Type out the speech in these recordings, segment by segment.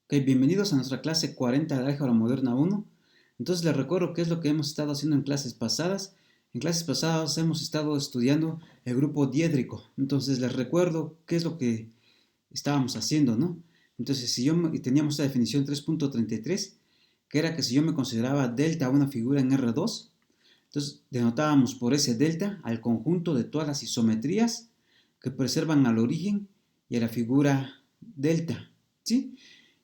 Ok, bienvenidos a nuestra clase 40 de Álgebra Moderna 1. Entonces les recuerdo qué es lo que hemos estado haciendo en clases pasadas. En clases pasadas hemos estado estudiando el grupo diédrico. Entonces les recuerdo qué es lo que estábamos haciendo, ¿no? Entonces y teníamos esta definición 3.33, que era que si yo me consideraba delta una figura en R2, entonces denotábamos por ese delta al conjunto de todas las isometrías que preservan al origen y a la figura delta, ¿sí?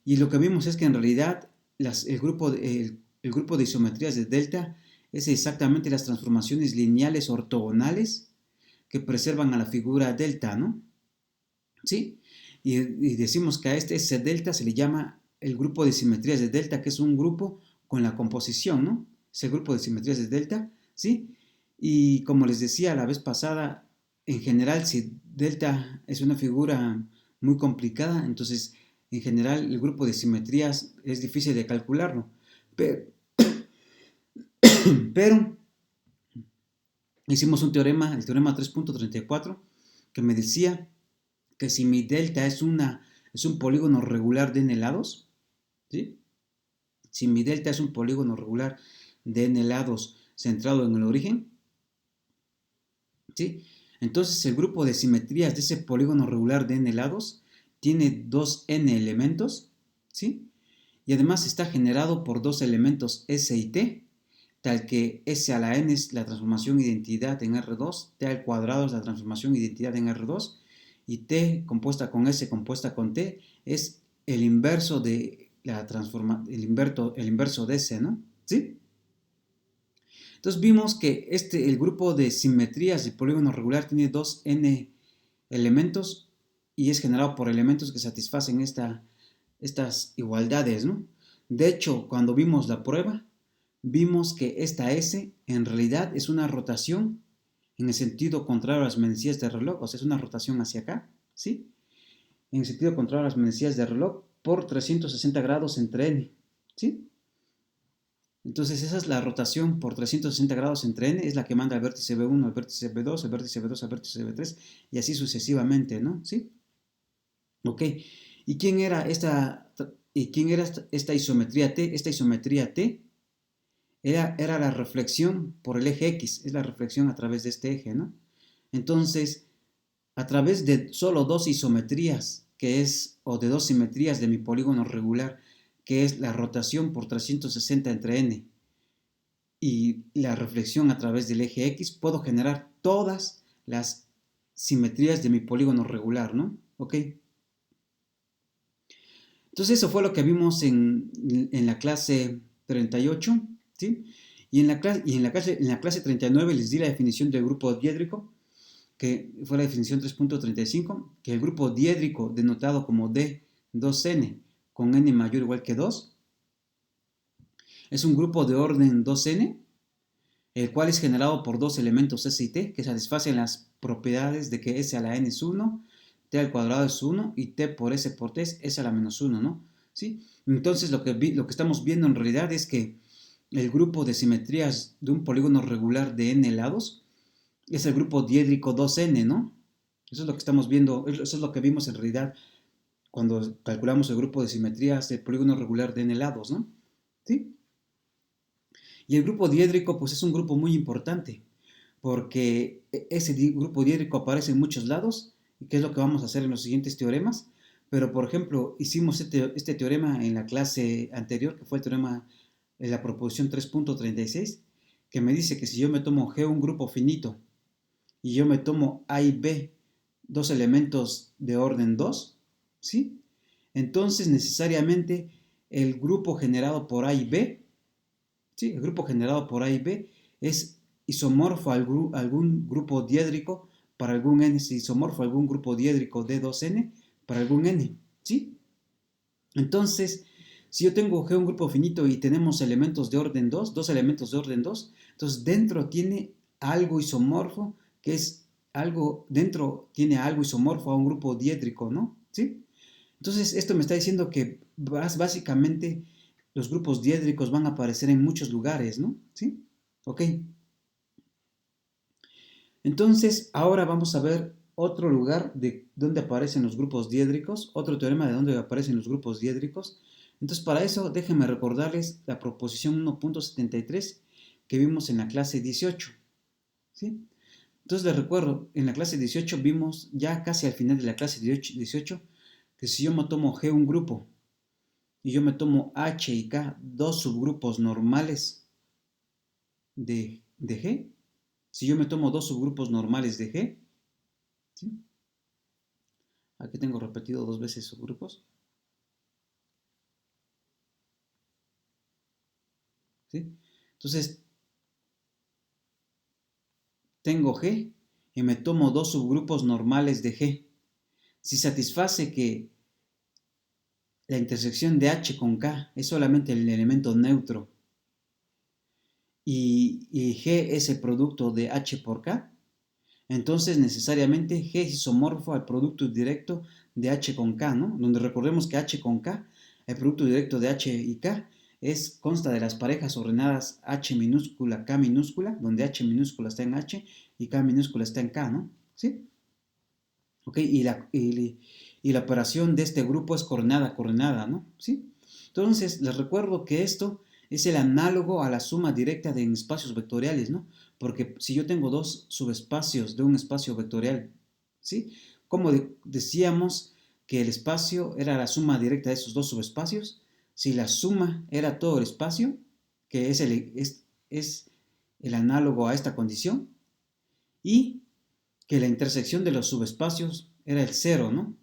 Y lo que vimos es que en realidad el grupo de isometrías de delta es exactamente las transformaciones lineales ortogonales que preservan a la figura delta, ¿no? ¿Sí? Y decimos que a ese delta se le llama el grupo de simetrías de delta, que es un grupo con la composición, ¿no? Es el grupo de simetrías de delta, ¿sí? Y como les decía la vez pasada, en general, si delta es una figura muy complicada, entonces en general el grupo de simetrías es difícil de calcularlo. Pero, pero hicimos un teorema, el teorema 3.34, que me decía que si mi delta es un polígono regular de n lados, ¿sí? Si mi delta es un polígono regular de n lados centrado en el origen, ¿sí? Entonces el grupo de simetrías de ese polígono regular de n lados tiene 2n elementos, ¿sí? Y además está generado por dos elementos S y T, tal que S a la n es la transformación identidad en R2, T al cuadrado es la transformación identidad en R2, y T compuesta con S compuesta con T es el inverso de el inverso de S, ¿no? ¿Sí? Entonces vimos que el grupo de simetrías de polígono regular tiene 2n elementos y es generado por elementos que satisfacen estas igualdades, ¿no? De hecho, cuando vimos la prueba, vimos que esta S en realidad es una rotación en el sentido contrario a las manecillas de reloj, o sea, es una rotación hacia acá, ¿sí? En el sentido contrario a las manecillas de reloj por 360 grados entre n, ¿sí? Entonces esa es la rotación por 360 grados entre n, es la que manda al vértice B1, al vértice B2, al vértice B2, al vértice B3 y así sucesivamente, ¿no? ¿Sí? Ok. ¿Y quién era esta isometría T? Esta isometría T era la reflexión por el eje X, es la reflexión a través de este eje, ¿no? Entonces, a través de solo dos isometrías, o de dos simetrías de mi polígono regular, que es la rotación por 360 entre n y la reflexión a través del eje X, puedo generar todas las simetrías de mi polígono regular, ¿no? ¿Ok? Entonces eso fue lo que vimos en la clase 38, ¿sí? En la clase 39 les di la definición del grupo diédrico, que fue la definición 3.35, que el grupo diédrico denotado como D2n con n mayor o igual que 2 es un grupo de orden 2n, el cual es generado por dos elementos S y T que satisfacen las propiedades de que S a la n es 1, T al cuadrado es 1 y T por S por T es S a la menos 1, ¿no? ¿Sí? Entonces lo que estamos viendo en realidad es que el grupo de simetrías de un polígono regular de n lados es el grupo diédrico 2n, ¿no? Eso es lo que estamos viendo, eso es lo que vimos en realidad cuando calculamos el grupo de simetrías del polígono regular de n lados, ¿no? ¿Sí? Y el grupo diédrico, pues es un grupo muy importante, porque ese grupo diédrico aparece en muchos lados, que es lo que vamos a hacer en los siguientes teoremas. Pero, por ejemplo, hicimos este teorema en la clase anterior, que fue el teorema de la proposición 3.36, que me dice que si yo me tomo G un grupo finito y yo me tomo A y B dos elementos de orden 2, ¿sí? Entonces necesariamente el grupo generado por A y B, ¿sí? El grupo generado por A y B es isomorfo a algún grupo diédrico para algún n, es isomorfo a algún grupo diédrico de 2n para algún n, ¿sí? Entonces, si yo tengo G un grupo finito y tenemos elementos de orden 2, dos elementos de orden 2, entonces dentro tiene algo isomorfo, que es dentro tiene algo isomorfo a un grupo diédrico, ¿no? ¿Sí? Entonces, esto me está diciendo que básicamente los grupos diédricos van a aparecer en muchos lugares, ¿no? ¿Sí? Ok. Entonces, ahora vamos a ver otro lugar de donde aparecen los grupos diédricos, otro teorema de donde aparecen los grupos diédricos. Entonces, para eso, déjenme recordarles la proposición 1.73 que vimos en la clase 18, ¿sí? Entonces, les recuerdo, en la clase 18 vimos, ya casi al final de la clase 18, que si yo me tomo G un grupo, y yo me tomo H y K, dos subgrupos normales de G, si yo me tomo dos subgrupos normales de G, ¿sí? Aquí tengo repetido dos veces subgrupos, ¿sí? Entonces, tengo G y me tomo dos subgrupos normales de G. Si satisface que la intersección de H con K es solamente el elemento neutro y G es el producto de H por K, entonces necesariamente G es isomorfo al producto directo de H con K, ¿no? Donde recordemos que H con K, el producto directo de H y K, consta de las parejas ordenadas H minúscula, K minúscula, donde H minúscula está en H y K minúscula está en K, ¿no? ¿Sí? ¿Ok? Y la operación de este grupo es coordenada, ¿no? ¿Sí? Entonces, les recuerdo que esto es el análogo a la suma directa de espacios vectoriales, ¿no? Porque si yo tengo dos subespacios de un espacio vectorial, ¿sí? Como decíamos que el espacio era la suma directa de esos dos subespacios, si la suma era todo el espacio, que es el análogo a esta condición, y que la intersección de los subespacios era el cero, ¿no?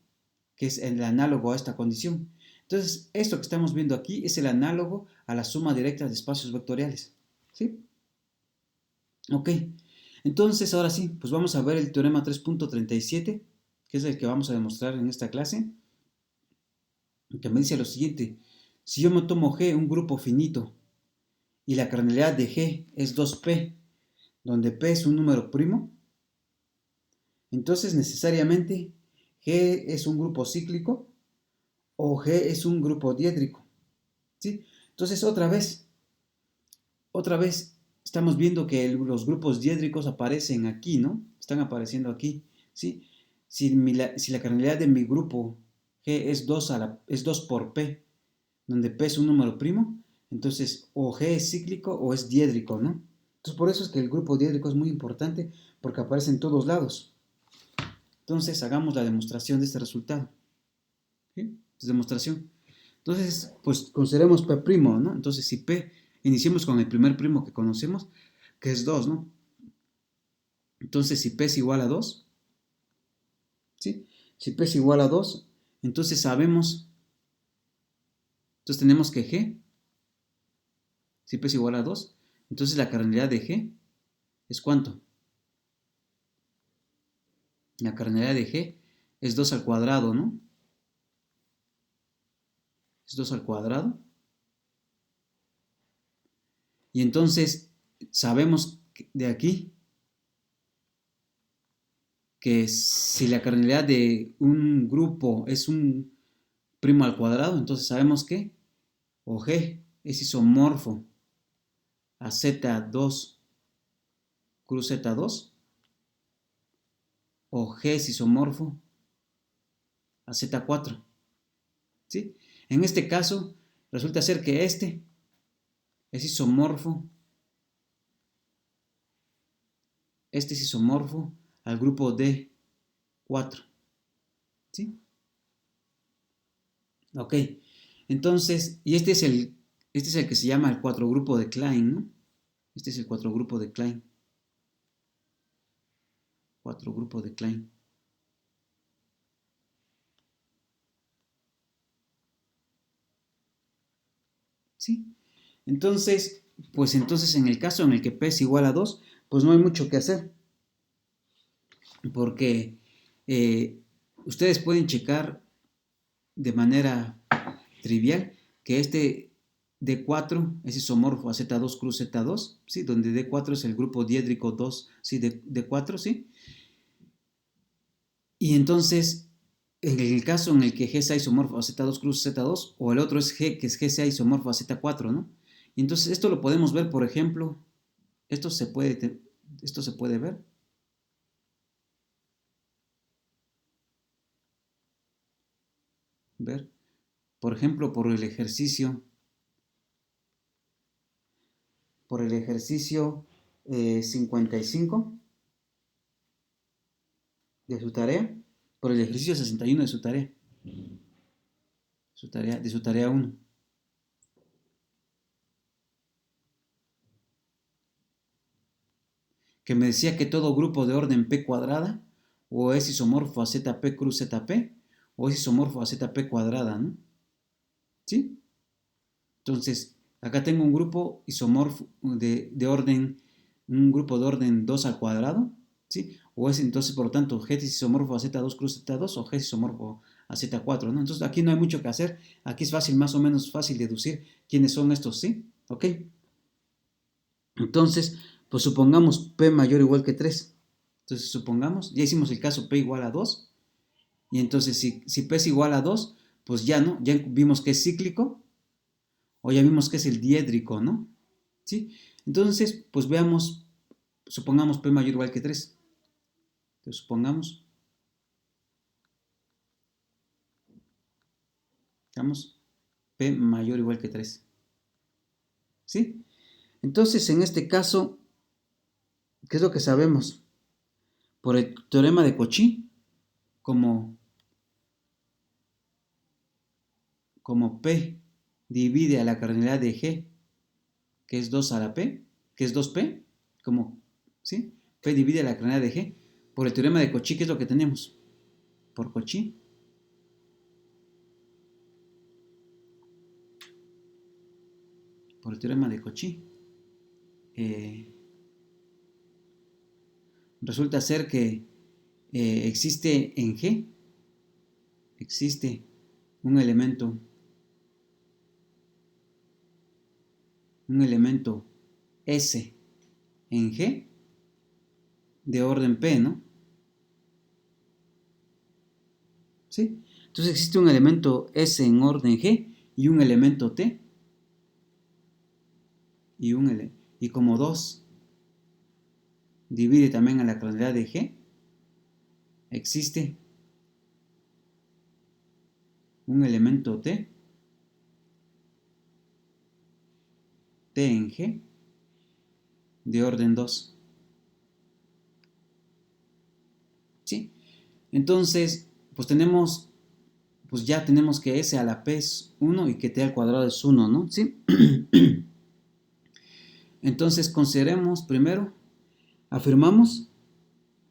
Que es el análogo a esta condición. Entonces, esto que estamos viendo aquí es el análogo a la suma directa de espacios vectoriales, ¿sí? Ok, entonces ahora sí, pues vamos a ver el teorema 3.37, que es el que vamos a demostrar en esta clase, que me dice lo siguiente: si yo me tomo G, un grupo finito, y la cardinalidad de G es 2P, donde P es un número primo, entonces necesariamente G es un grupo cíclico o G es un grupo diédrico, ¿sí? Entonces otra vez estamos viendo que los grupos diédricos aparecen aquí, ¿no? Están apareciendo aquí, ¿sí? Si la cardinalidad de mi grupo G es 2 por P, donde P es un número primo, entonces o G es cíclico o es diédrico, ¿no? Entonces por eso es que el grupo diédrico es muy importante, porque aparece en todos lados. Entonces hagamos la demostración de este resultado, ¿sí? Entonces, demostración. Entonces, pues consideremos P', ¿no? Entonces, si P, iniciemos con el primer primo que conocemos, que es 2, ¿no? Entonces, si P es igual a 2, ¿sí? Si P es igual a 2, entonces tenemos que G, si P es igual a 2, entonces la cardinalidad de G es ¿cuánto? La cardinalidad de G es 2 al cuadrado, ¿no? Es 2 al cuadrado. Y entonces sabemos de aquí que si la cardinalidad de un grupo es un primo al cuadrado, entonces sabemos que o G es isomorfo a Z2 cruz Z2 o G es isomorfo a Z4, ¿sí? En este caso resulta ser que este es isomorfo, al grupo D4, ¿sí? Ok, entonces, y este es el que se llama el cuatro grupo de Klein, ¿no? Este es el cuatro grupo de Klein. Cuatro grupo de Klein. ¿Sí? Entonces, pues entonces en el caso en el que P es igual a 2, pues no hay mucho que hacer. Porque ustedes pueden checar de manera trivial que este D4 es isomorfo a Z2 cruz Z2, ¿sí? Donde D4 es el grupo diédrico 2, ¿sí? De D4, ¿sí? Y entonces, en el caso en el que G sea isomorfo a Z2 cruz Z2, o el otro es G, que es G sea isomorfo a Z4, ¿no? Y entonces esto lo podemos ver, por ejemplo, esto se puede ver. ver, por ejemplo, por el ejercicio 55 de su tarea, por el ejercicio 61 de su tarea 1. Que me decía que todo grupo de orden P cuadrada o es isomorfo a ZP cruz ZP o es isomorfo a ZP cuadrada, ¿no? ¿Sí? Entonces, acá tengo un grupo isomorfo un grupo de orden 2 al cuadrado, ¿sí? O es entonces, por lo tanto, G es isomorfo a Z2 cruz Z2 o G es isomorfo a Z4, ¿no? Entonces, aquí no hay mucho que hacer. Aquí es fácil, más o menos fácil deducir quiénes son estos, ¿sí? ¿Ok? Entonces, pues supongamos P mayor o igual que 3. Entonces, supongamos, ya hicimos el caso P igual a 2. Y entonces, si P es igual a 2, pues ya, ¿no? Ya vimos que es cíclico o ya vimos que es el diédrico, ¿no? ¿Sí? Entonces, pues veamos, supongamos P mayor o igual que 3. Entonces, supongamos, digamos, P mayor o igual que 3. ¿Sí? Entonces, en este caso, ¿qué es lo que sabemos? Por el teorema de Cauchy, como, como P divide a la cardinalidad de G, que es 2 a la P, que es 2P, como, ¿sí? P divide a la cardinalidad de G. Por el teorema de Cauchy, ¿qué es lo que tenemos? Por Cauchy, por el teorema de Cauchy, eh, resulta ser que existe en G, existe un elemento, S en G de orden P, ¿no? ¿Sí? Entonces existe un elemento S en orden G y un elemento T y como 2 divide también a la cardinalidad de G, existe un elemento T en G de orden 2. ¿Sí? Entonces, pues ya tenemos que S a la P es 1 y que T al cuadrado es 1, ¿no? ¿Sí? Entonces, consideremos primero, afirmamos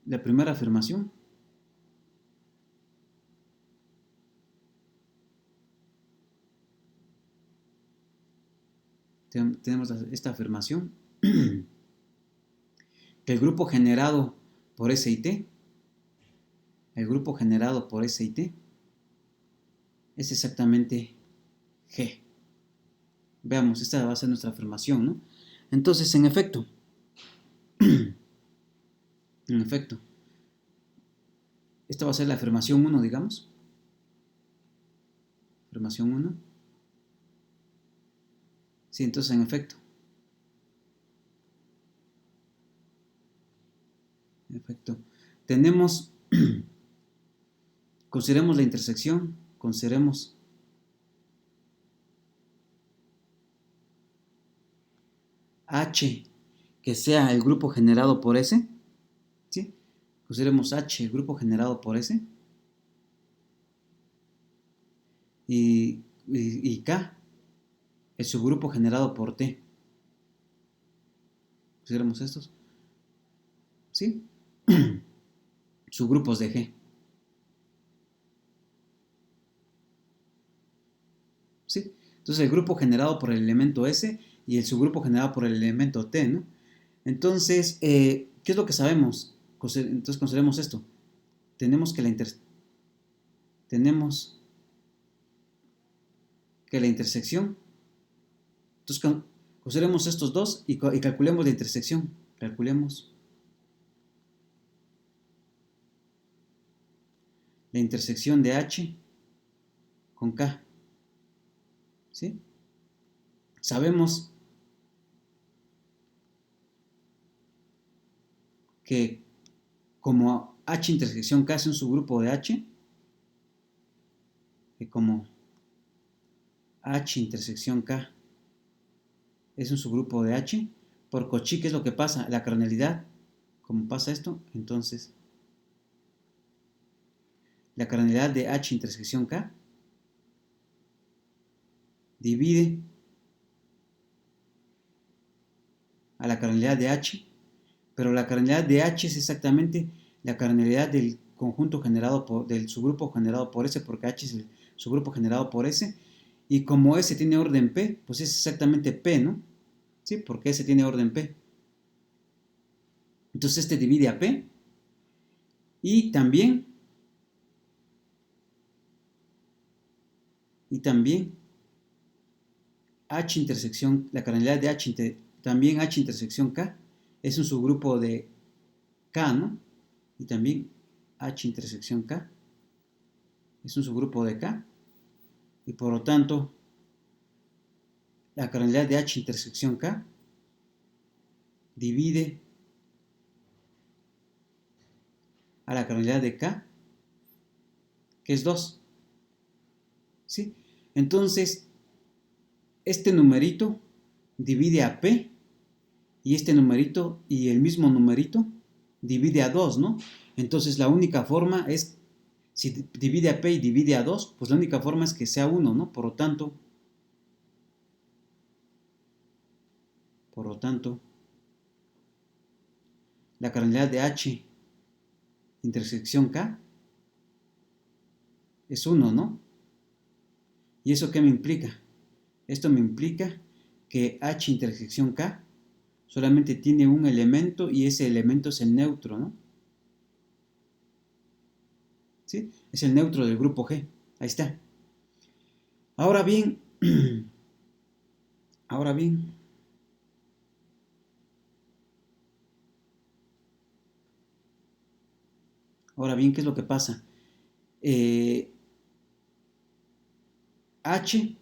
la primera afirmación. Tenemos esta afirmación, que el grupo generado por S y T, es exactamente G. Veamos, esta va a ser nuestra afirmación, ¿no? Entonces, en efecto, esta va a ser la afirmación 1, digamos. Afirmación 1. Sí, entonces, en efecto, tenemos, consideremos la intersección, consideremos H que sea el grupo generado por S, ¿sí? Consideremos H el grupo generado por S y K el subgrupo generado por T. Consideremos estos, ¿sí? Subgrupos de G, ¿sí? Entonces el grupo generado por el elemento S y el subgrupo generado por el elemento T, ¿no? Entonces, ¿qué es lo que sabemos? Entonces consideremos esto. Tenemos que la intersección. Entonces consideremos estos dos y calculemos la intersección. Calculemos la intersección de H con K, ¿sí? Sabemos que como H intersección K es un subgrupo de H, como H intersección K es un subgrupo de H, por Cauchy, ¿qué es lo que pasa? La carnalidad, como pasa esto, entonces la carnalidad de H intersección K divide a la carnalidad de H, pero la carnalidad de H es exactamente la carnalidad del conjunto generado del subgrupo generado por S, porque H es el subgrupo generado por S, y como S tiene orden P, pues es exactamente P, ¿no? ¿Sí? Porque S tiene orden P. Entonces este divide a P, y también H intersección, la carnalidad de H, también H intersección K, es un subgrupo de K, ¿no? Y también H intersección K es un subgrupo de K, y por lo tanto, la carnalidad de H intersección K divide a la carnalidad de K, que es 2, ¿sí? Entonces, este numerito divide a P, y este numerito y el mismo numerito divide a 2, ¿no? Entonces la única forma es, si divide a P y divide a 2, pues la única forma es que sea 1, ¿no? Por lo tanto, la carnalidad de H intersección K es 1, ¿no? ¿Y eso qué me implica? Esto me implica que H intersección K solamente tiene un elemento, y ese elemento es el neutro, ¿no? ¿Sí? Es el neutro del grupo G. Ahí está. Ahora bien, ahora bien, ¿qué es lo que pasa? H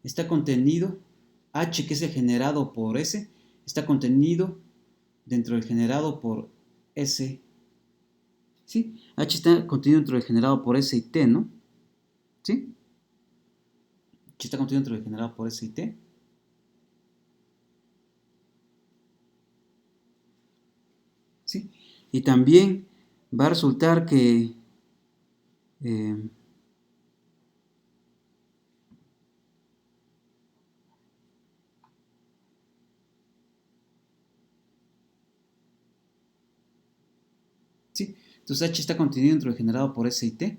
está contenido, H que es el generado por S, está contenido dentro del generado por S. ¿Sí? H está contenido dentro del generado por S y T, ¿no? ¿Sí? H está contenido dentro del generado por S y T. ¿Sí? Y también va a resultar que eh, ¿sí? Entonces H está contenido dentro del generado por S y T.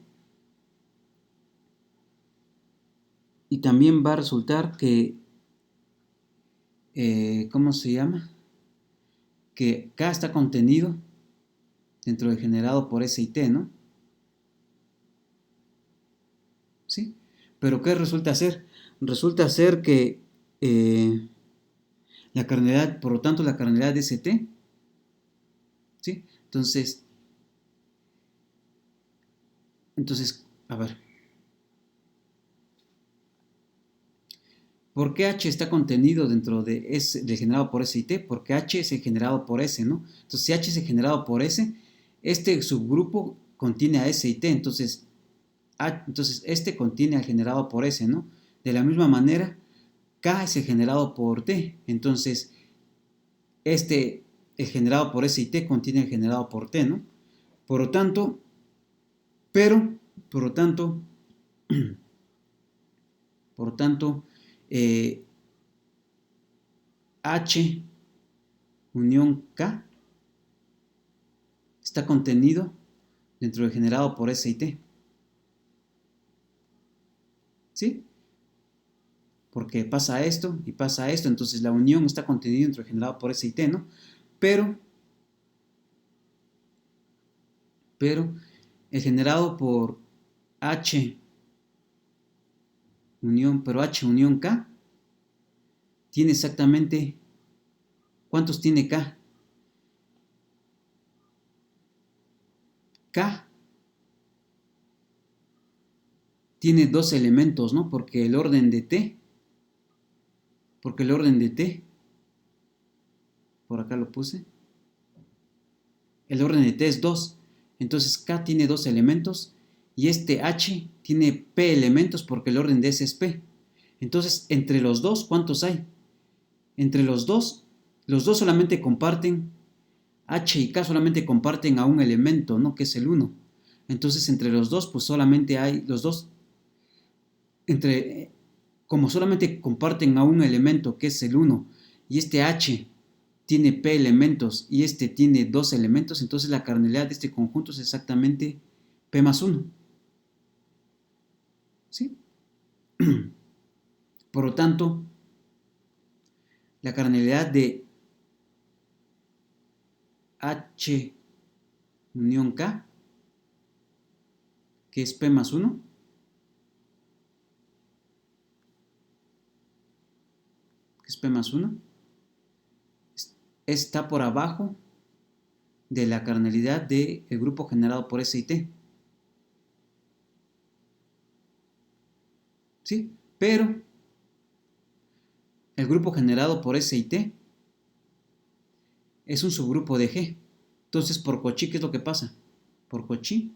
Y también va a resultar que, ¿cómo se llama? Que K está contenido dentro del generado por S y T, ¿no? ¿Sí? Pero ¿qué resulta ser? Resulta ser que la carnalidad, por lo tanto, la carnalidad de ST, ¿sí? Entonces, a ver, ¿por qué H está contenido dentro de S, de generado por S y T? Porque H es el generado por S, ¿no? Entonces, si H es el generado por S, este subgrupo contiene a S y T, entonces este contiene al generado por S, ¿no? De la misma manera, K es el generado por T, entonces el generado por S y T contiene el generado por T, ¿no? Por lo tanto, pero, por lo tanto, por lo tanto, eh, H unión K está contenido dentro del generado por S y T, ¿sí? Porque pasa esto y pasa esto, entonces la unión está contenida dentro del generado por S y T, ¿no? Pero, pero el generado por H H unión K tiene exactamente, ¿cuántos tiene K? K tiene dos elementos, ¿no? Porque el orden de T, por acá lo puse, el orden de T es 2. Entonces K tiene dos elementos, y este H tiene P elementos porque el orden de S es P. Entonces, entre los dos, ¿cuántos hay? Entre los dos solamente comparten, H y K solamente comparten a un elemento, ¿no? Que es el 1. Entonces, entre los dos, pues solamente hay los dos, como solamente comparten a un elemento, que es el 1, y este H tiene P elementos y este tiene 2 elementos, entonces la cardinalidad de este conjunto es exactamente P más 1. ¿Sí? Por lo tanto, la cardinalidad de H unión K, que es P más 1, que es P más 1, está por abajo de la cardinalidad del grupo generado por S y T. ¿Sí? Pero el grupo generado por S y T es un subgrupo de G. Entonces, por Cauchy, ¿qué es lo que pasa? Por Cauchy,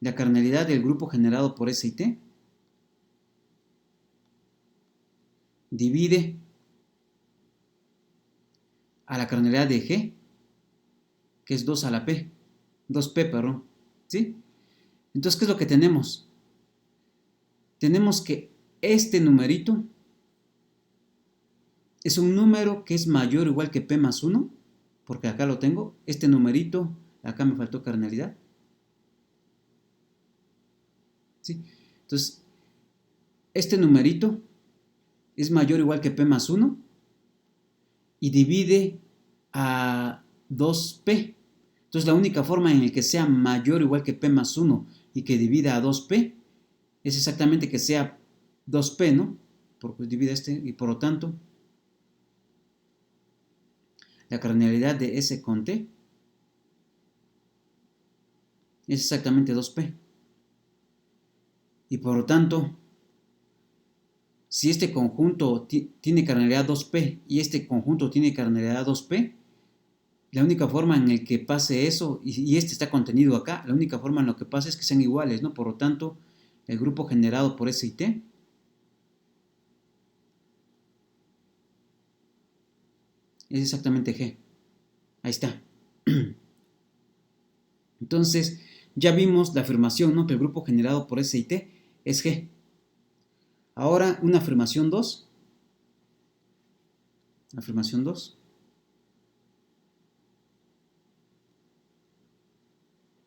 la cardinalidad del grupo generado por S y T divide a la cardinalidad de G, que es 2 a la P, 2P, perdón. ¿Sí? Entonces, ¿qué es lo que tenemos? Tenemos que este numerito es un número que es mayor o igual que P más 1, porque acá lo tengo. Este numerito, acá me faltó cardinalidad. ¿Sí? Entonces, este numerito es mayor o igual que P más 1 y divide a 2P. Entonces, la única forma en la que sea mayor o igual que P más 1 y que divida a 2P es exactamente que sea 2P, ¿no? Porque divide este y por lo tanto la cardinalidad de S con T es exactamente 2P. Y por lo tanto, si este conjunto tiene cardinalidad 2P y este conjunto tiene cardinalidad 2P, la única forma en la que pase eso, y este está contenido acá, la única forma en la que pase es que sean iguales, ¿no? Por lo tanto, el grupo generado por S y T es exactamente G. Ahí está. Entonces, ya vimos la afirmación, ¿no? Que el grupo generado por S y T es G. Ahora, una afirmación 2. Afirmación 2.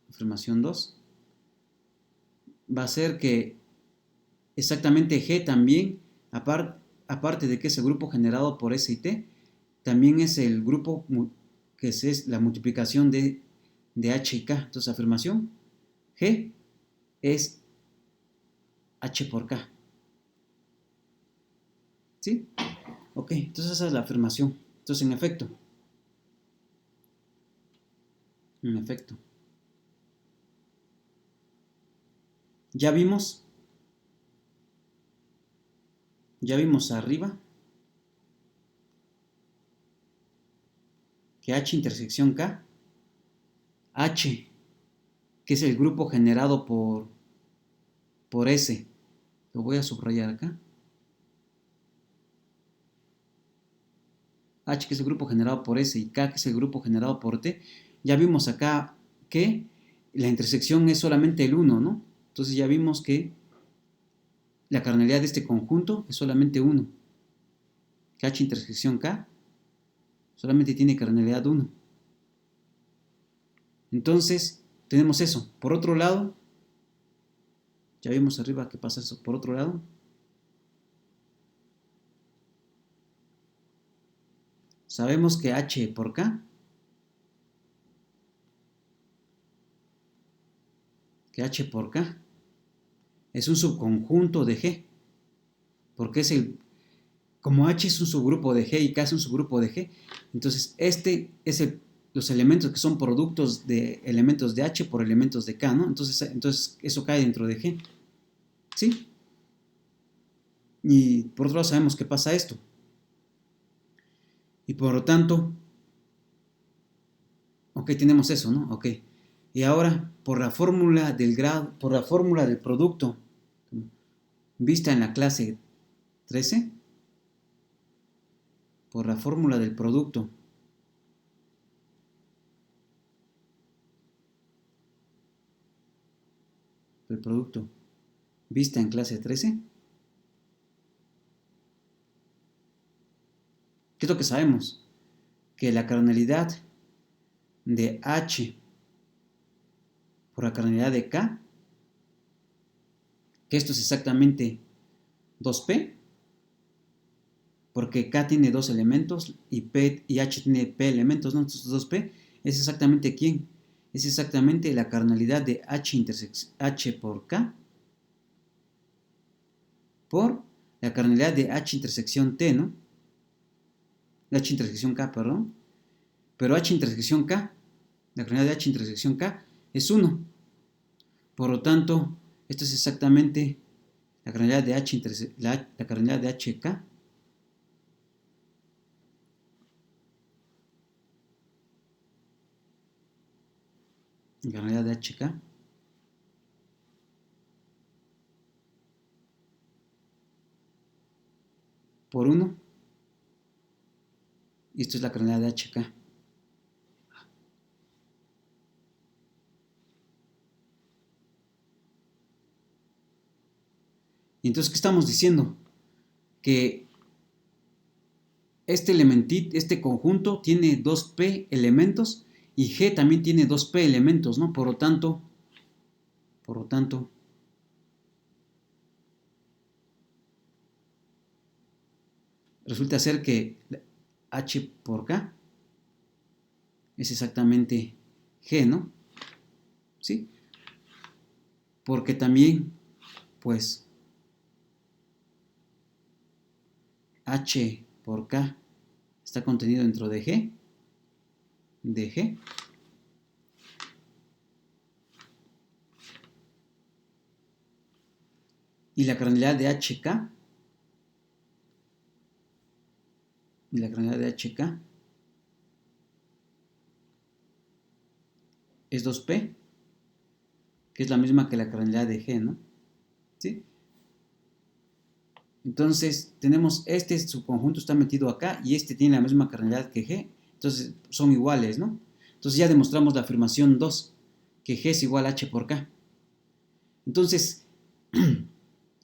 Afirmación 2 va a ser que exactamente G también, aparte de que es el grupo generado por S y T, también es el grupo que es la multiplicación de H y K. Entonces, afirmación G es H por K. ¿Sí? Ok, entonces esa es la afirmación. Entonces, en efecto, ya vimos, arriba que H intersección K, H, que es el grupo generado por S, lo voy a subrayar acá, H, que es el grupo generado por S, y K, que es el grupo generado por T, ya vimos acá que la intersección es solamente el 1, ¿no? Entonces ya vimos que la cardinalidad de este conjunto es solamente 1, que H intersección K solamente tiene cardinalidad 1. Entonces, tenemos eso. Por otro lado, ya vimos arriba que pasa eso. Por otro lado, sabemos que H por K, es un subconjunto de G, porque como H es un subgrupo de G y K es un subgrupo de G, entonces este es los elementos que son productos de elementos de H por elementos de K, ¿no? Entonces eso cae dentro de G, ¿sí? Y por otro lado sabemos que pasa esto. Y por lo tanto, Ok, tenemos eso, ¿no? Ok. Y ahora, por la fórmula del grado, por la fórmula del producto, vista en la clase 13, por la fórmula del producto, vista en clase 13, ¿qué es lo que sabemos? Que la cardinalidad de H por la cardinalidad de K, que esto es exactamente 2P, porque K tiene 2 elementos y H tiene P elementos, ¿no? Entonces 2P es exactamente ¿quién? Es exactamente la cardinalidad de H por K por la cardinalidad de H intersección T, ¿no? H intersección K, perdón. Pero H intersección K, la cardinalidad de H intersección K es 1. Por lo tanto, esto es exactamente la cardinalidad de la cardinalidad de HK la cardinalidad de HK por 1 y esto es la cardinalidad de HK. Y entonces, ¿qué estamos diciendo? Que este conjunto tiene 2P elementos y G también tiene 2P elementos, ¿no? Por lo tanto, resulta ser que H por K es exactamente G, ¿no? ¿Sí? Porque también, pues, H por K está contenido dentro de G, y la cardinalidad de HK, es 2P, que es la misma que la cardinalidad de G, ¿no? ¿Sí? Entonces, tenemos este subconjunto está metido acá y este tiene la misma cardinalidad que G, entonces son iguales, ¿no? Entonces ya demostramos la afirmación 2, que G es igual a H por K. Entonces, G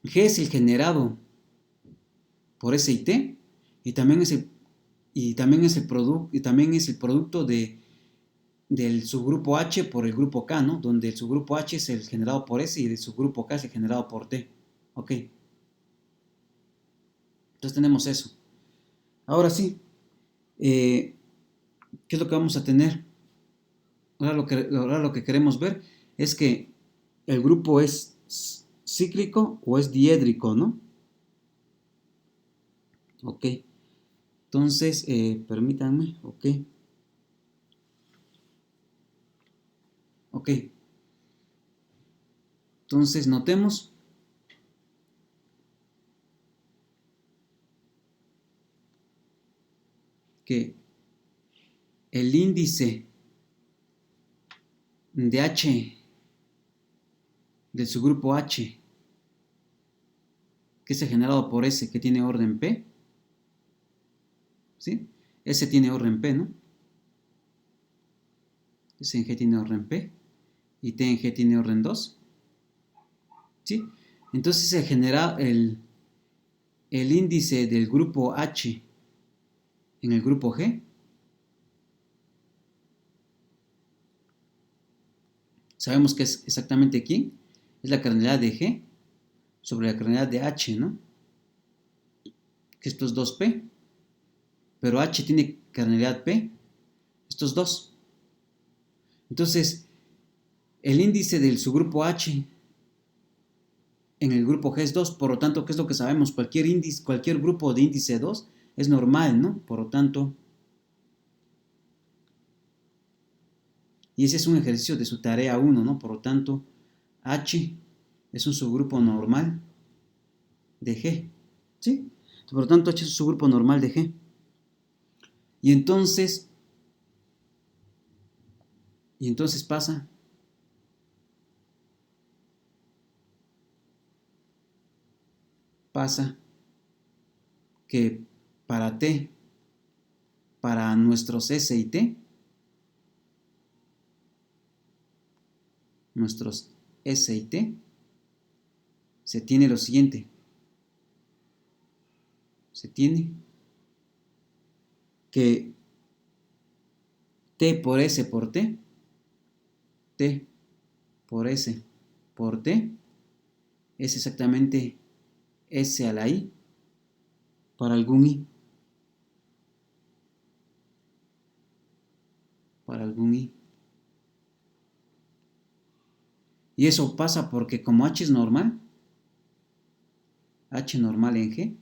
es el generado por S y T y también es el producto del subgrupo H por el grupo K, ¿no? Donde el subgrupo H es el generado por S y el subgrupo K es el generado por T. Ok. Entonces tenemos eso. Ahora sí, ¿qué es lo que vamos a tener? Ahora lo que queremos ver es que el grupo es cíclico o es diédrico, ¿no? Ok. Entonces, permítanme, ok. Ok. Entonces, notemos que el índice de H del subgrupo H, que es generado por S, que tiene orden P, ¿sí? S tiene orden P, ¿no? S en G tiene orden P y T en G tiene orden 2, ¿sí? Entonces se genera el índice del grupo H en el grupo G. Sabemos que es exactamente quién. Es la cardinalidad de G sobre la cardinalidad de H, ¿no? Que esto es 2P. Pero H tiene cardinalidad P. Esto es 2. Entonces, el índice del subgrupo H en el grupo G es 2. Por lo tanto, ¿qué es lo que sabemos? Cualquier grupo de índice 2 es normal, ¿no? Por lo tanto, y ese es un ejercicio de su tarea 1, ¿no? Por lo tanto, H es un subgrupo normal de G, ¿sí? Por lo tanto, H es un subgrupo normal de G. Y entonces, Y entonces pasa que para t, para nuestros s y t, se tiene lo siguiente. Se tiene que t por s por t por s por t es exactamente s a la i para algún i. Para algún i. Y eso pasa porque como h es normal, h normal en G,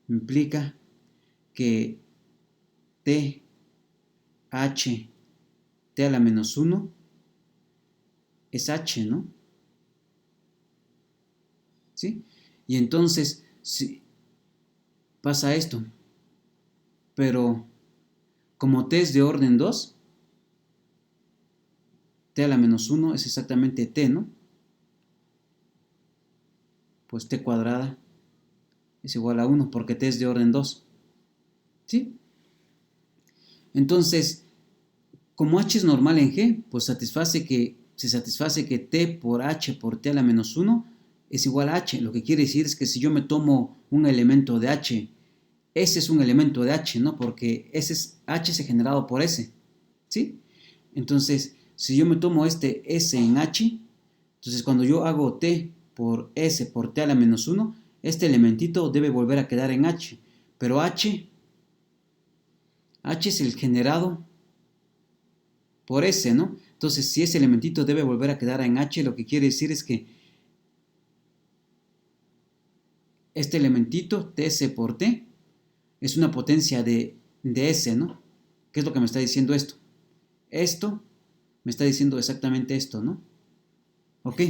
implica que t, h, t a la menos 1 es h, ¿no? ¿Sí? Y entonces si pasa esto, pero como t es de orden 2, t a la menos 1 es exactamente t, ¿no? Pues t cuadrada es igual a 1 porque t es de orden 2. ¿Sí? Entonces, como h es normal en G, pues se satisface que t por h por t a la menos 1 es igual a h. Lo que quiere decir es que si yo me tomo un elemento de h, ese es un elemento de h, ¿no? Porque h es generado por s, ¿sí? Entonces, si yo me tomo este s en h, entonces cuando yo hago t por s por t a la menos 1, este elementito debe volver a quedar en h. Pero h es el generado por S, ¿no? Entonces, si ese elementito debe volver a quedar en H, lo que quiere decir es que este elementito, TS por T, es una potencia de S, ¿no? ¿Qué es lo que me está diciendo esto? Esto me está diciendo exactamente esto, ¿no? ¿Ok?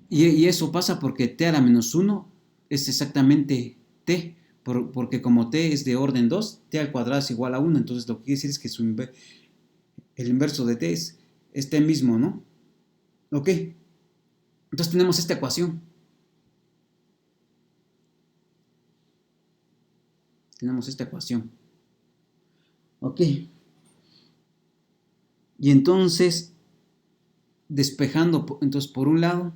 Y eso pasa porque T a la menos 1 es exactamente T, porque como T es de orden 2, T al cuadrado es igual a 1, entonces lo que quiere decir es que el inverso de T es T mismo, ¿no? ¿Ok? Entonces tenemos esta ecuación. Tenemos esta ecuación. ¿Ok? Y entonces, despejando, entonces por un lado,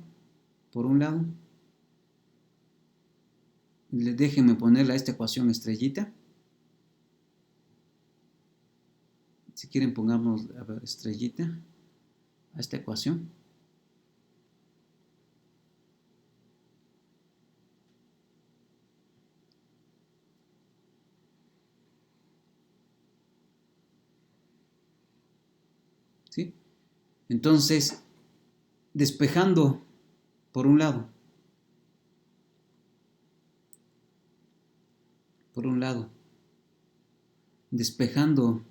déjenme ponerle a esta ecuación estrellita. Si quieren pongamos a ver, estrellita a esta ecuación. ¿Sí? Entonces, despejando por un lado, despejando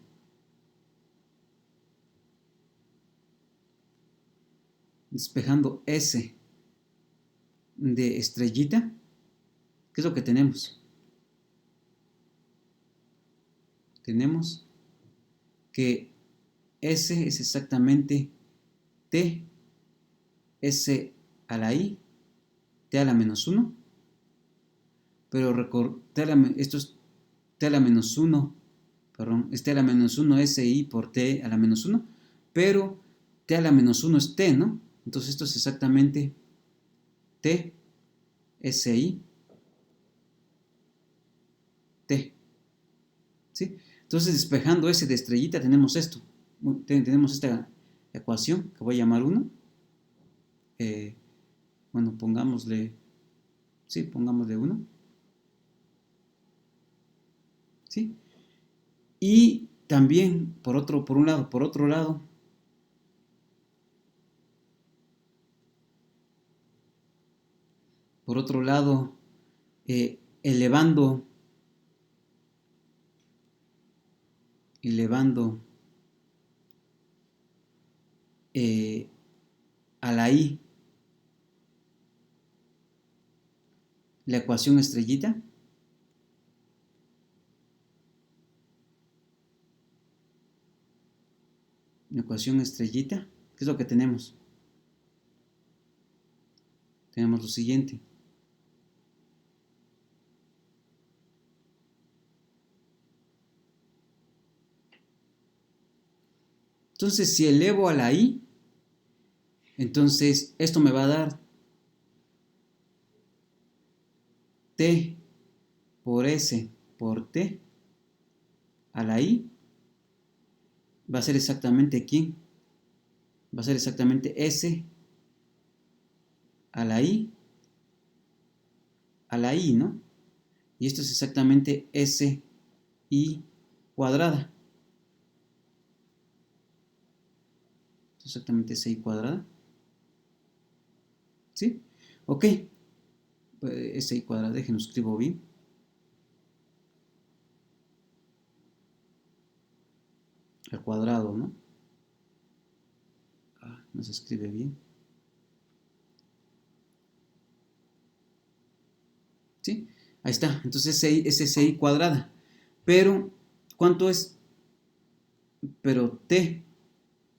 S de estrellita, ¿qué es lo que tenemos? Tenemos que S es exactamente T, S a la I, T a la menos 1, pero esto es T a la menos 1, perdón, es T a la menos 1 SI por T a la menos 1, pero T a la menos 1 es T, ¿no? Entonces esto es exactamente T, SI, T, ¿sí? Entonces despejando S de estrellita tenemos esto, tenemos esta ecuación que voy a llamar 1, bueno, pongámosle 1, ¿sí? Y también, por otro lado, elevando a la I la ecuación estrellita, ecuación estrellita, ¿qué es lo que tenemos? Tenemos lo siguiente. Entonces, si elevo a la i, entonces esto me va a dar t por s por t a la i. Va a ser exactamente ¿quién? Va a ser exactamente s a la i, ¿no? Y esto es exactamente s i cuadrada. Esto es exactamente s i cuadrada. ¿Sí? Ok. Pues s i cuadrada, déjenlo escribo bien. Al cuadrado, ¿no? No se escribe bien. ¿Sí? Ahí está. Entonces es s i cuadrada. Pero, ¿cuánto es? Pero t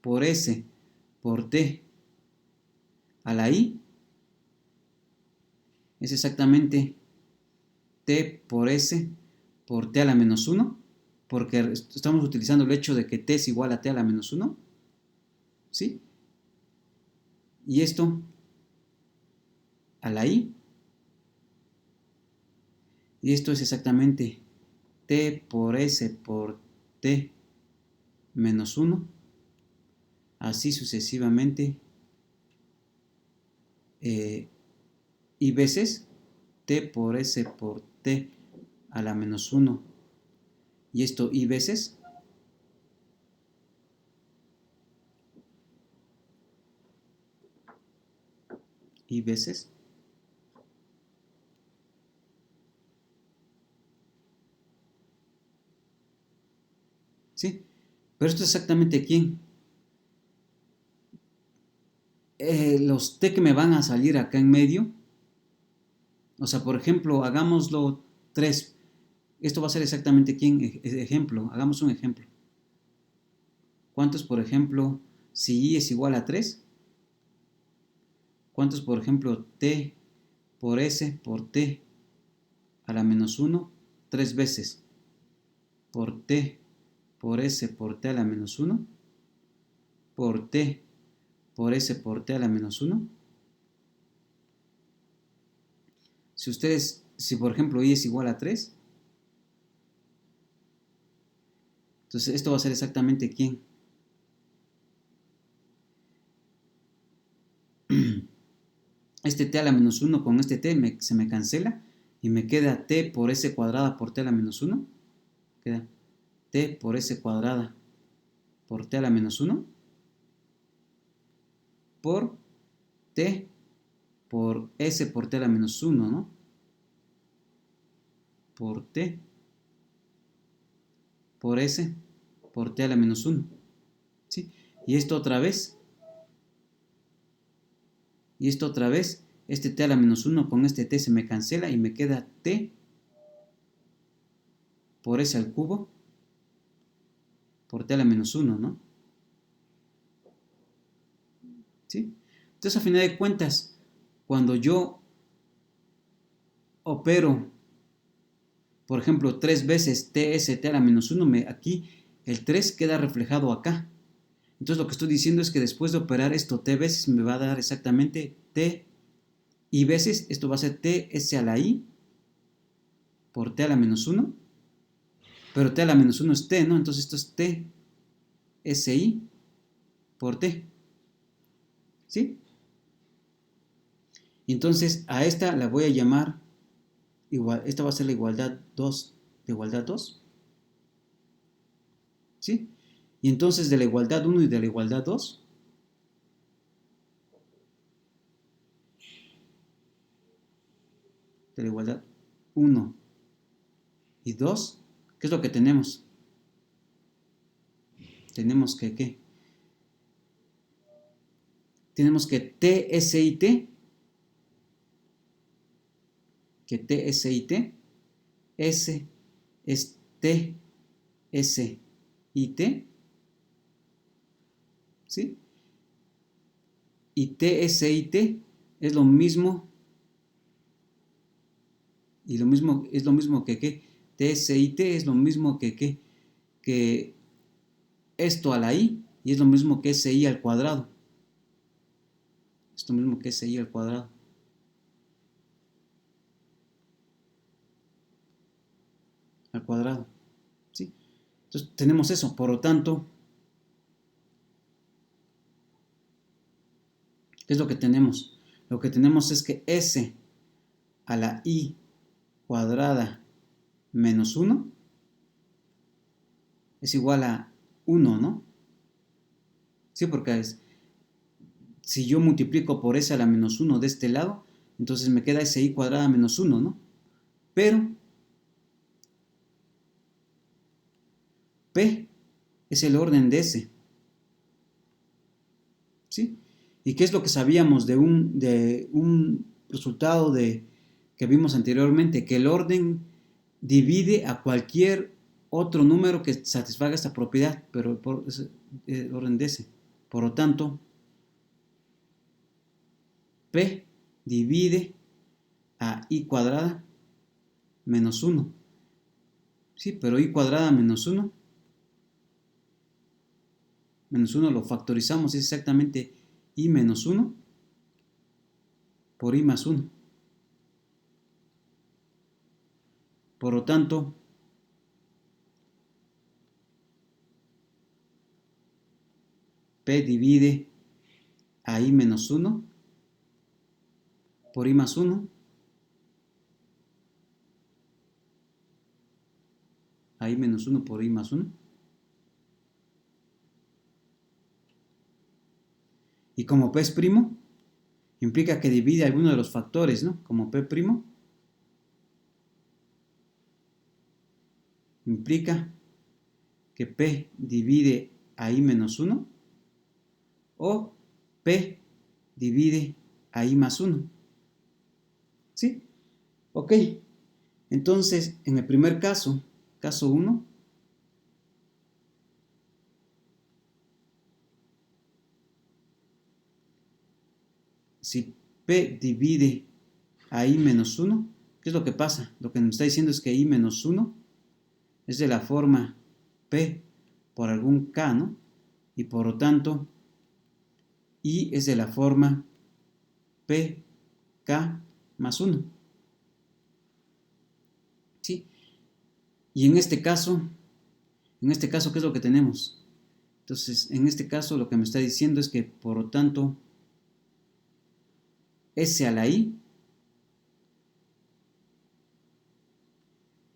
por s por t a la i es exactamente t por s por t a la menos 1, porque estamos utilizando el hecho de que t es igual a t a la menos 1, ¿sí? Y esto a la i, y esto es exactamente t por s por t menos 1, así sucesivamente, y veces t por s por t a la menos 1, y esto y veces, y veces, ¿sí? Pero esto es exactamente ¿quién? Los t que me van a salir acá en medio, o sea, por ejemplo, hagámoslo 3. Esto va a ser exactamente quién, ejemplo, hagamos un ejemplo. ¿Cuántos, por ejemplo, si i es igual a 3? ¿Cuántos, por ejemplo, t por s por t a la menos 1? 3 veces por t por s por t a la menos 1 por t por s por t a la menos 1. Si por ejemplo i es igual a 3, entonces esto va a ser exactamente quién. Este t a la menos 1 con este t se me cancela y me queda t por s cuadrada por t a la menos 1. Queda t por s cuadrada por t a la menos 1 por t por s por t a la menos 1, ¿no? Por t por s por t a la menos 1. ¿Sí? Y esto otra vez, este t a la menos 1 con este t se me cancela y me queda t por s al cubo por t a la menos 1, ¿no? ¿Sí? Entonces, a final de cuentas, cuando yo opero, por ejemplo, 3 veces ts t a la menos 1, aquí el 3 queda reflejado acá. Entonces, lo que estoy diciendo es que después de operar esto t veces, me va a dar exactamente t y veces, esto va a ser ts a la i por t a la menos 1, pero t a la menos 1 es t, ¿no? Entonces, esto es t si por t, ¿sí? Y entonces, a esta la voy a llamar igual, esta va a ser la igualdad 2 de igualdad 2, ¿sí? Y entonces de la igualdad 1 y de la igualdad 2, de la igualdad 1 y 2, ¿qué es lo que tenemos? Tenemos que, ¿qué? Tenemos que ts y t, que ts y t, s es t, s y t, ¿sí? Y TSIT es lo mismo, y lo mismo es lo mismo que TSIT es lo mismo que esto a la I, y es lo mismo que SI al cuadrado. Es lo mismo que SI al cuadrado. Al cuadrado, ¿sí? Entonces tenemos eso, por lo tanto, ¿qué es lo que tenemos? Lo que tenemos es que S a la I cuadrada menos 1 es igual a 1, ¿no? Sí, porque si yo multiplico por S a la menos 1 de este lado, entonces me queda SI cuadrada menos 1, ¿no? Pero P es el orden de S, ¿sí? ¿Y qué es lo que sabíamos de un resultado que vimos anteriormente? Que el orden divide a cualquier otro número que satisfaga esta propiedad, pero es el orden de S. Por lo tanto, P divide a I cuadrada menos 1. Sí, pero I cuadrada menos 1 lo factorizamos, es exactamente I menos 1 por I más 1. Por lo tanto, P divide a I menos 1 por I más 1, a I menos 1 por I más 1. Y como P es primo, implica que divide alguno de los factores, ¿no? Como P primo, implica que P divide a I menos 1 o P divide a I más 1. ¿Sí? Ok. Entonces, en el primer caso, caso 1, si P divide a I menos 1, ¿qué es lo que pasa? Lo que nos está diciendo es que I menos 1 es de la forma P por algún K, ¿no? Y por lo tanto, I es de la forma P, K más 1. ¿Sí? Y en este caso, ¿qué es lo que tenemos? Entonces, en este caso, lo que me está diciendo es que, por lo tanto, S a la I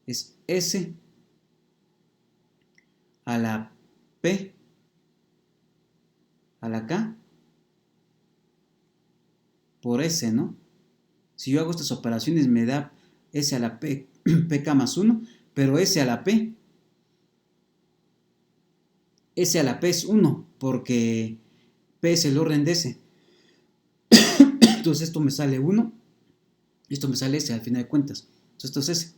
es S a la P a la K por S, ¿no? Si yo hago estas operaciones me da S a la P, PK más 1, pero S a la P es 1, porque P es el orden de S. Entonces esto me sale 1, y esto me sale S al final de cuentas. Entonces esto es S.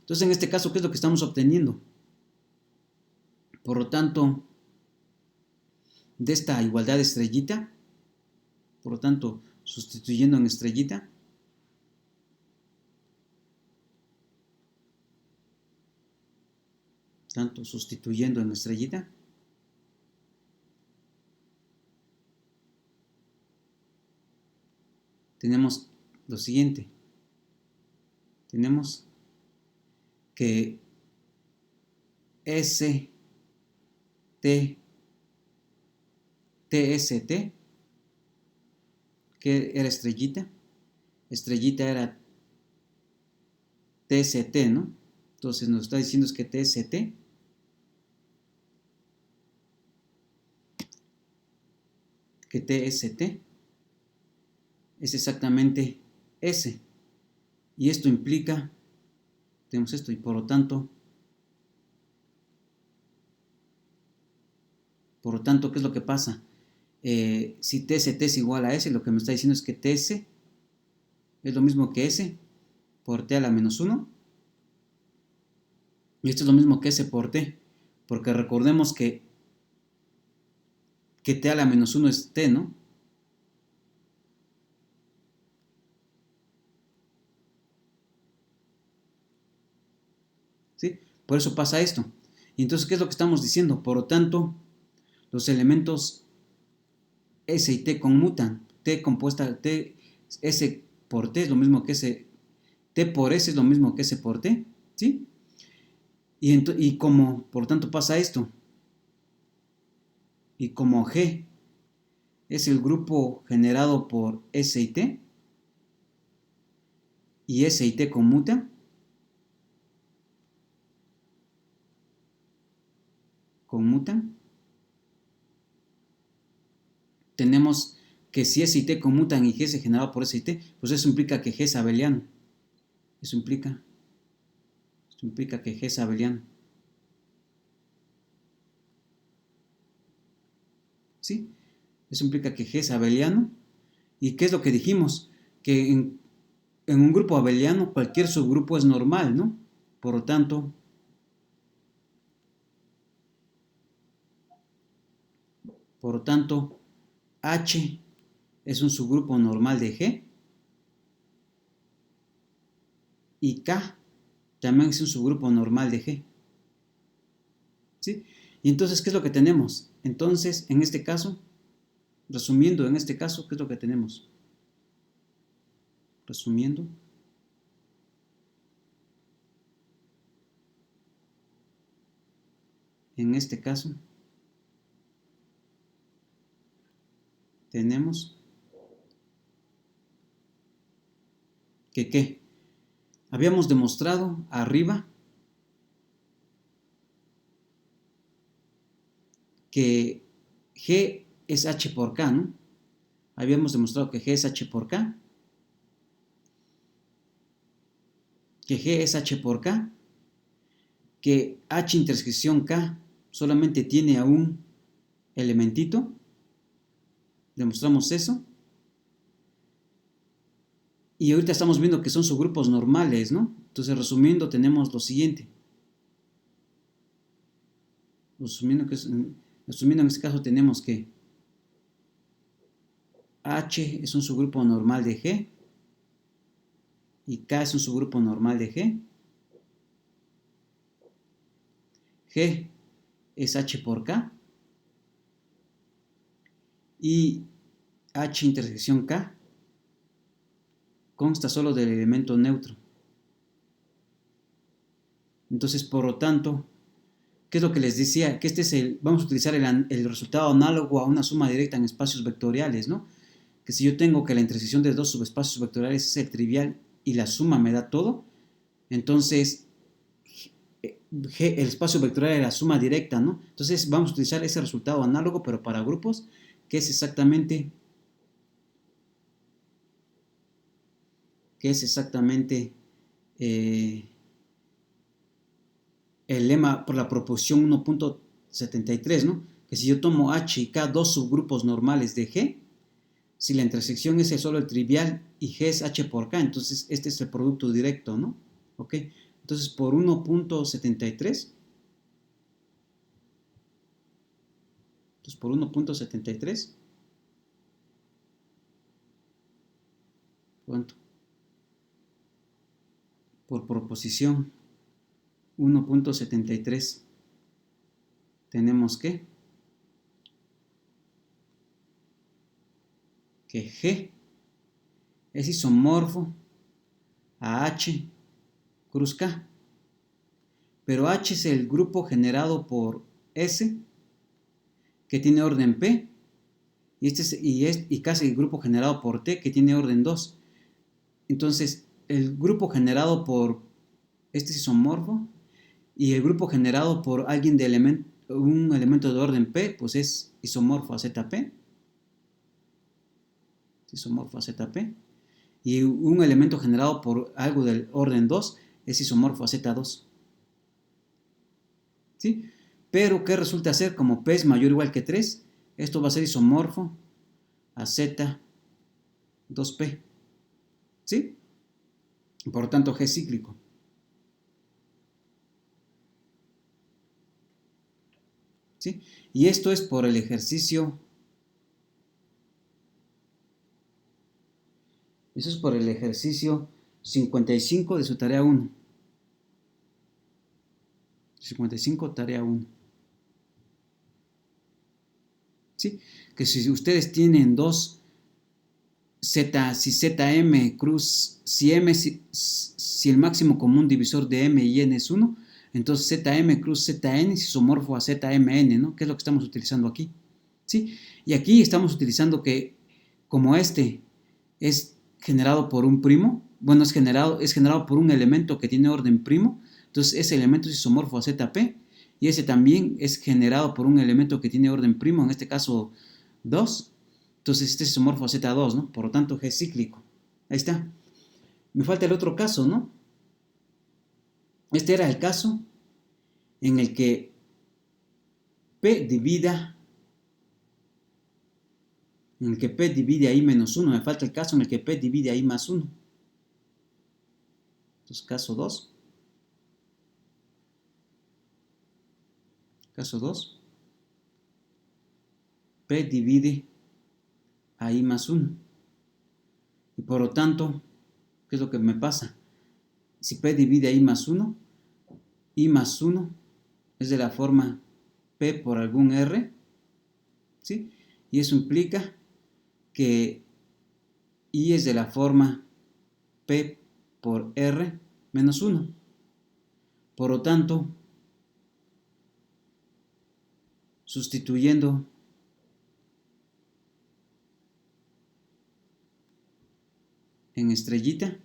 Entonces en este caso, ¿qué es lo que estamos obteniendo? Por lo tanto, de esta igualdad de estrellita, por lo tanto, sustituyendo en estrellita, sustituyendo en estrellita, tenemos lo siguiente. Tenemos que S, T, TST, que era estrellita era TST, ¿no? Entonces nos está diciendo es que TST es exactamente S. Y esto implica, tenemos esto, y por lo tanto, ¿qué es lo que pasa? Si TST es igual a S, lo que me está diciendo es que TS es lo mismo que S por T a la menos 1. Y esto es lo mismo que S por T, porque recordemos que que T a la menos 1 es T, ¿no? ¿Sí? Por eso pasa esto. Y entonces, ¿qué es lo que estamos diciendo? Por lo tanto, los elementos S y T conmutan. T compuesta, T, S por T es lo mismo que S, T por S es lo mismo que S por T, ¿sí? Y como, por tanto, pasa esto, y como G es el grupo generado por S y T, y S y T conmutan, tenemos que si S y T conmutan y G es generado por S y T, pues eso implica que G es abeliano. Eso implica que G es abeliano. ¿Sí? Eso implica que G es abeliano. ¿Y qué es lo que dijimos? Que en un grupo abeliano cualquier subgrupo es normal, ¿no? Por lo tanto, H es un subgrupo normal de G y K también es un subgrupo normal de G. ¿Sí? Y entonces, ¿qué es lo que tenemos? Entonces, en este caso, resumiendo, en este caso, ¿qué es lo que tenemos? Resumiendo, en este caso, tenemos que ¿qué? Habíamos demostrado arriba que G es H por K, ¿no? Habíamos demostrado que G es H por K, que G es H por K, que H intersección K solamente tiene a un elementito, demostramos eso, y ahorita estamos viendo que son subgrupos normales, ¿no? Entonces, resumiendo, tenemos lo siguiente. Resumiendo, en este caso tenemos que H es un subgrupo normal de G y K es un subgrupo normal de G. G es H por K y H intersección K consta solo del elemento neutro. Entonces, por lo tanto, ¿qué es lo que les decía? Que vamos a utilizar el resultado análogo a una suma directa en espacios vectoriales, ¿no? Que si yo tengo que la intersección de dos subespacios vectoriales es el trivial y la suma me da todo, entonces el espacio vectorial es la suma directa, ¿no? Entonces vamos a utilizar ese resultado análogo, pero para grupos, que es exactamente, eh, el lema por la proposición 1.73, ¿no? Que si yo tomo H y K dos subgrupos normales de G, si la intersección es solo el trivial y G es H por K, entonces este es el producto directo, ¿no? ¿Ok? Entonces por 1.73, ¿cuánto? Por proposición 1.73 tenemos que G es isomorfo a H cruz K, pero H es el grupo generado por S que tiene orden P y K es el grupo generado por T que tiene orden 2. Entonces, el grupo generado por este es isomorfo y el grupo generado por alguien de un elemento de orden P, pues es isomorfo a ZP. Isomorfo a ZP. Y un elemento generado por algo del orden 2 es isomorfo a Z2. ¿Sí? Pero, ¿qué resulta ser? Como P es mayor o igual que 3, esto va a ser isomorfo a Z2P. ¿Sí? Por lo tanto, G es cíclico. ¿Sí? Y esto es por el ejercicio Eso es por el ejercicio 55 de su tarea 1. 55, tarea 1. ¿Sí? Que si ustedes tienen dos si ZM cruz, si el máximo común divisor de M y N es 1, entonces ZM cruz ZN es isomorfo a ZMN, ¿no? Que es lo que estamos utilizando aquí. ¿Sí? Y aquí estamos utilizando que como este es generado por un primo, bueno, es generado por un elemento que tiene orden primo, entonces ese elemento es isomorfo a ZP, y ese también es generado por un elemento que tiene orden primo, en este caso 2, entonces este es isomorfo a Z2, ¿no? Por lo tanto, G es cíclico. Ahí está. Me falta el otro caso, ¿no? Este era el caso en el que P divide a I menos 1. Me falta el caso en el que P divide a I más 1. Entonces, caso 2. Caso 2. P divide a I más 1. Y por lo tanto, ¿qué es lo que me pasa? Si P divide a I más 1, I más 1 es de la forma P por algún R, ¿sí? Y eso implica que I es de la forma P por R menos 1. Por lo tanto, sustituyendo en estrellita,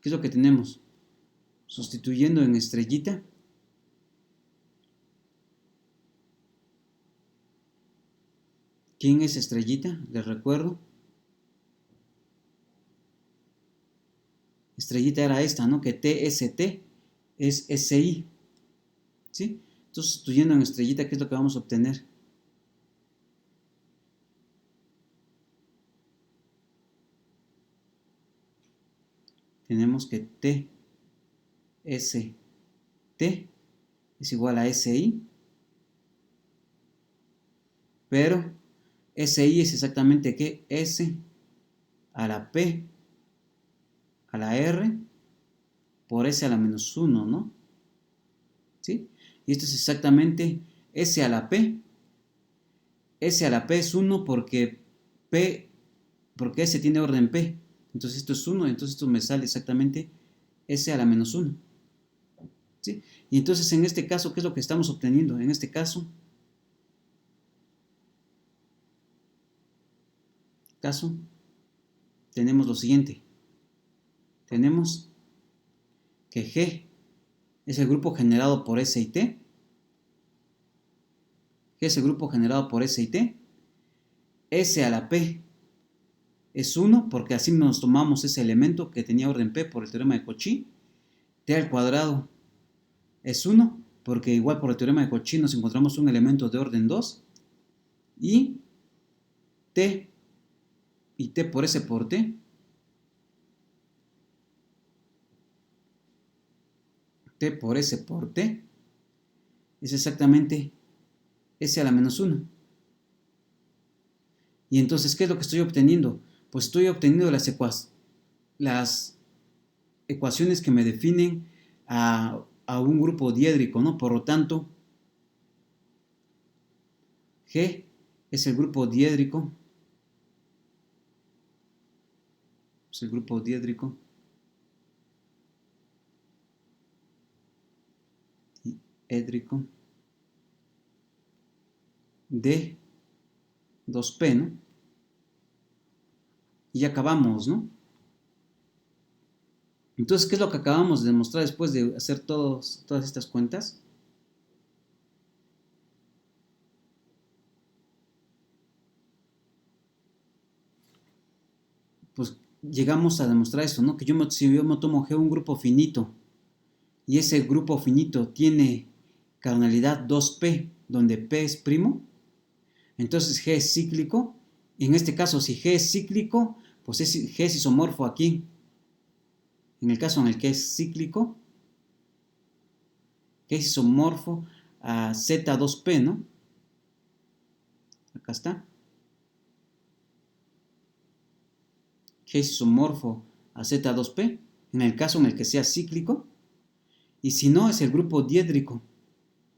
¿qué es lo que tenemos? Sustituyendo en estrellita, ¿quién es estrellita? Les recuerdo. Estrellita era esta, ¿no? Que TST es SI, ¿sí? Entonces, sustituyendo en estrellita, ¿qué es lo que vamos a obtener? Tenemos que TST es igual a SI, pero SI es exactamente ¿qué? S a la P a la R por S a la menos 1, ¿no? ¿Sí? Y esto es exactamente S a la P. S a la P es 1 porque S tiene orden P. Entonces esto es 1, entonces esto me sale exactamente S a la menos 1. ¿Sí? Y entonces en este caso, ¿qué es lo que estamos obteniendo? En este caso tenemos lo siguiente. Tenemos que G es el grupo generado por S y T. G es el grupo generado por S y T. S a la P es 1 porque así nos tomamos ese elemento que tenía orden P por el teorema de Cauchy. T al cuadrado es 1 porque igual por el teorema de Cauchy nos encontramos un elemento de orden 2. Y T por S por T T por S por T es exactamente S a la menos 1. Y entonces, ¿qué es lo que estoy obteniendo? Pues estoy obteniendo las ecuaciones que me definen a un grupo diédrico, ¿no? Por lo tanto, G es el grupo diédrico. Es el grupo diédrico. Diédrico de 2P, ¿no? Y acabamos, ¿no? Entonces, ¿qué es lo que acabamos de demostrar después de hacer todas estas cuentas? Pues llegamos a demostrar esto, ¿no? Que si yo me tomo G un grupo finito y ese grupo finito tiene cardinalidad 2P, donde P es primo, entonces G es cíclico. Y en este caso, si G es cíclico, pues G es isomorfo aquí. En el caso en el que es cíclico, G es isomorfo a Z2P, ¿no? Acá está. G es isomorfo a Z2P, en el caso en el que sea cíclico, y si no es el grupo diédrico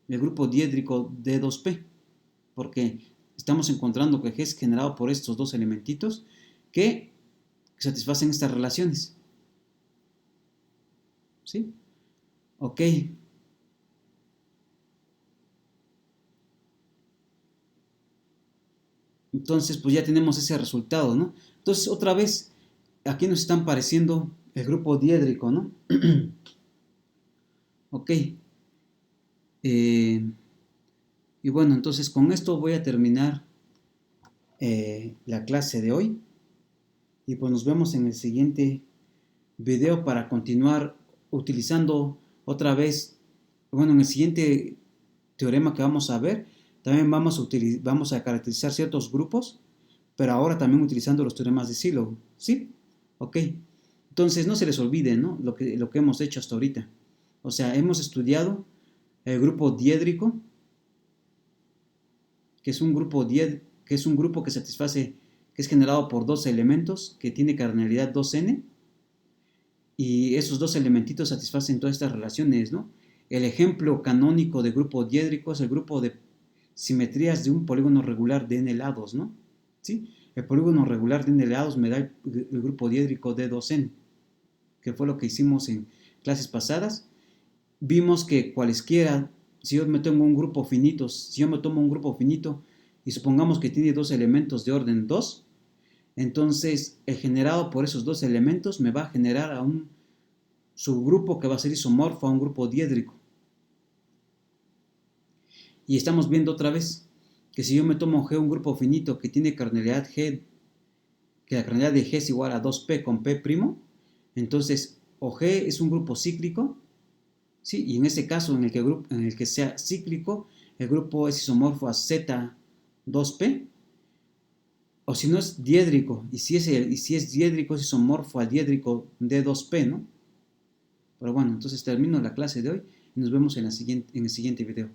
D2P, porque estamos encontrando que G es generado por estos dos elementitos que satisfacen estas relaciones. ¿Sí? Ok. Entonces, pues ya tenemos ese resultado, ¿no? Entonces, otra vez, aquí nos están pareciendo el grupo diédrico, ¿no? Ok. Y bueno, entonces con esto voy a terminar la clase de hoy. Y pues nos vemos en el siguiente video para continuar utilizando otra vez, bueno, en el siguiente teorema que vamos a ver, también vamos a caracterizar ciertos grupos, pero ahora también utilizando los teoremas de Sylow, ¿sí? Ok. Entonces no se les olvide, ¿no? Lo que hemos hecho hasta ahorita. O sea, hemos estudiado el grupo diédrico, que es un grupo que satisface, que es generado por dos elementos, que tiene cardinalidad 2n, y esos dos elementitos satisfacen todas estas relaciones, ¿no? El ejemplo canónico de grupo diédrico es el grupo de simetrías de un polígono regular de n lados, ¿no? ¿Sí? El polígono regular de n lados me da el grupo diédrico de 2n, que fue lo que hicimos en clases pasadas. Vimos que cualesquiera, si yo me tomo un grupo finito, y supongamos que tiene dos elementos de orden 2, entonces el generado por esos dos elementos me va a generar a un subgrupo que va a ser isomorfo a un grupo diédrico. Y estamos viendo otra vez que si yo me tomo G, un grupo finito que tiene cardinalidad G, que la cardinalidad de G es igual a 2P con P', entonces o G es un grupo cíclico, ¿sí? Y en este caso en el que sea cíclico, el grupo es isomorfo a Z2P, o si no es diédrico, y si es diédrico es isomorfo al diédrico D2P, ¿no? Pero bueno, entonces termino la clase de hoy y nos vemos en el siguiente video.